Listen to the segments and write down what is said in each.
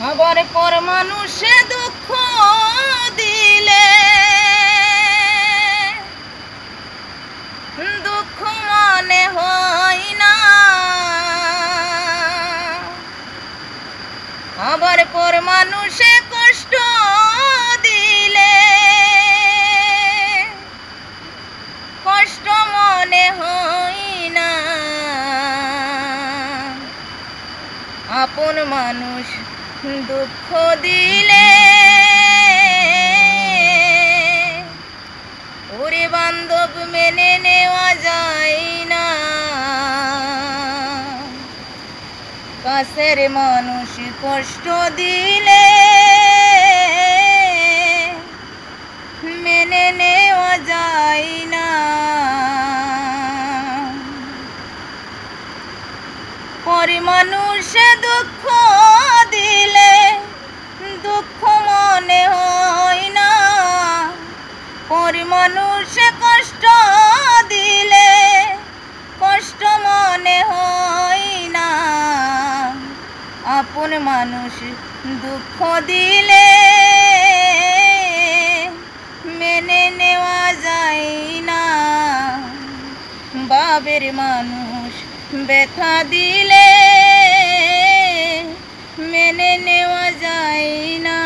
আবার পর মানুষে দুঃখ দিলে দুঃখ মনে হয় না, আবার পর মানুষে কষ্ট দিলে কষ্ট মনে হয় না। আপন মানুষ দুঃখ দিলে ওরে বান্ধব মেনে নেওয়া যায় না। কাছের মানুষ কষ্ট দিলে মেনে নেওয়া যায় না। পর মানুষ দুঃখ দিলে দুঃখ মনে হয় না, পর মানুষ কষ্ট দিলে কষ্ট মনে হয় না। আপন মানুষ দুঃখ দিলে মেনে নেওয়া যায় না। বাবের মানুষ ব্যথা দিলে মেনে নেওয়া যায় না।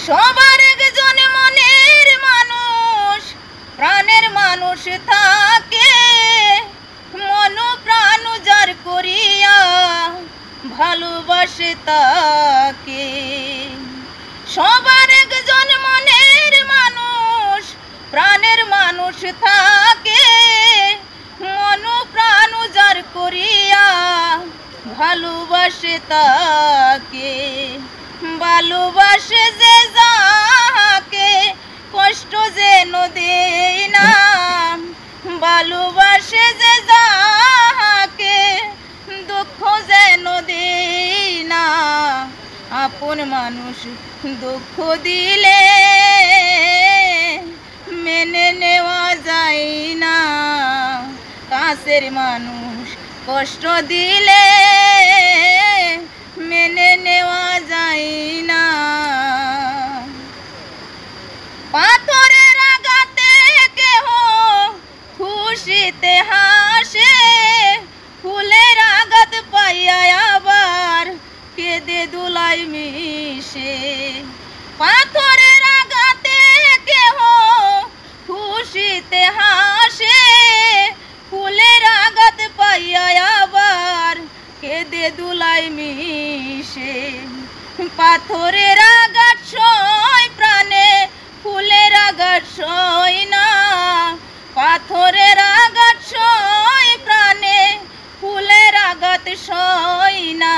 সবার একজন মনের মানুষ প্রাণের মানুষ থাকে, মন প্রাণ যার করিয়া ভালোবাসে তাকে। সবার একজন মনের মানুষ প্রাণের মানুষ থাকে, মন প্রাণ যার করিয়া ভালোবাসে তাকে। ভালোবাসে যে যাকে কষ্ট যেন দেয় না, ভালোবাসে যে যাকে দুঃখ যেন দেয় না। আপন মানুষ দুঃখ দিলে মেনে নেওয়া যায় না। কাছের মানুষ কষ্ট দিলে মেনে নেওয়া যায় না। পাথরের আঘাতে কেহ খুশিতে হাসে, ফুলের আঘাত পাইয়া আবার কেঁদে দুলাই মিশে। পাথরের আঘাতে কেহ খুশিতে হাসে, ফুলের আঘাত পাইয়া আবার কেঁদে দুলাই মিশে। পাথরের আঘাত সয় প্রাণে, ফুলের আঘাত সয় না। পাথরের আঘাত সয় প্রাণে, ফুলের আঘাত সয় না।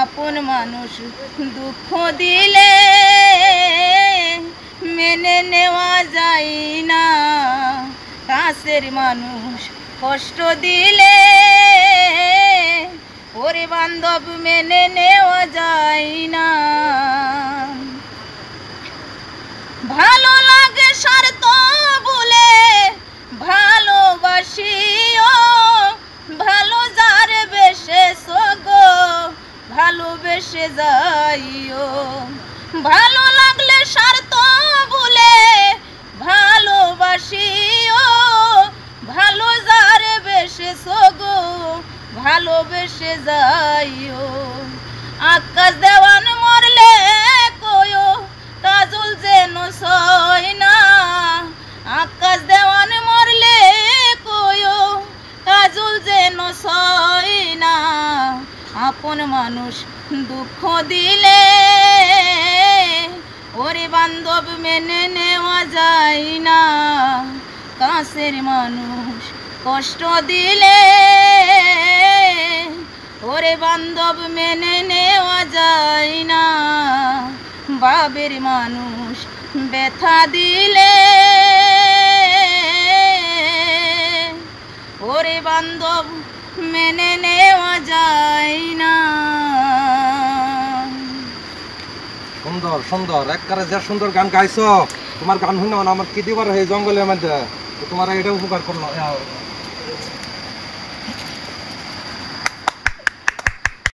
আপন মানুষ দুঃখ দিলে মেনে নেওয়া যায় না। কাছের মানুষ কষ্ট দিলে ওরে বান্ধব মেনে নেওয়া যায় না। ভালো লাগে স্বার্থ বলে ভালোবাসিও, ভালো যার বেশে গো ভালোবেসে যাইও। ভালো লাগলে স্বার্থ বলে ভালোবাসিও, ভালো যার বেশে গো ভালোবেসে যাইও। আকাশ দেওয়ান মরলে কয়ো কাজল যেন সয় না, আকাশ দেওয়ান মরলে কয়ো কাজল যেন সয় না। আপন মানুষ দুঃখ দিলে ওরে বান্ধব মেনে নেওয়া যায় না। কাছের মানুষ কষ্ট দিলে ওরে বান্ধব মেনে নেওয়া যায় না। বাবের মানুষ ব্যথা দিলে ওরে বান্ধব মেনে নেওয়া যায় না। সুন্দর সুন্দর একবারে যে সুন্দর গান গাইছো। তোমার গান শুনে আমার কি দিবার এই জঙ্গলের মধ্যে তোমার এটা উপকার করলো।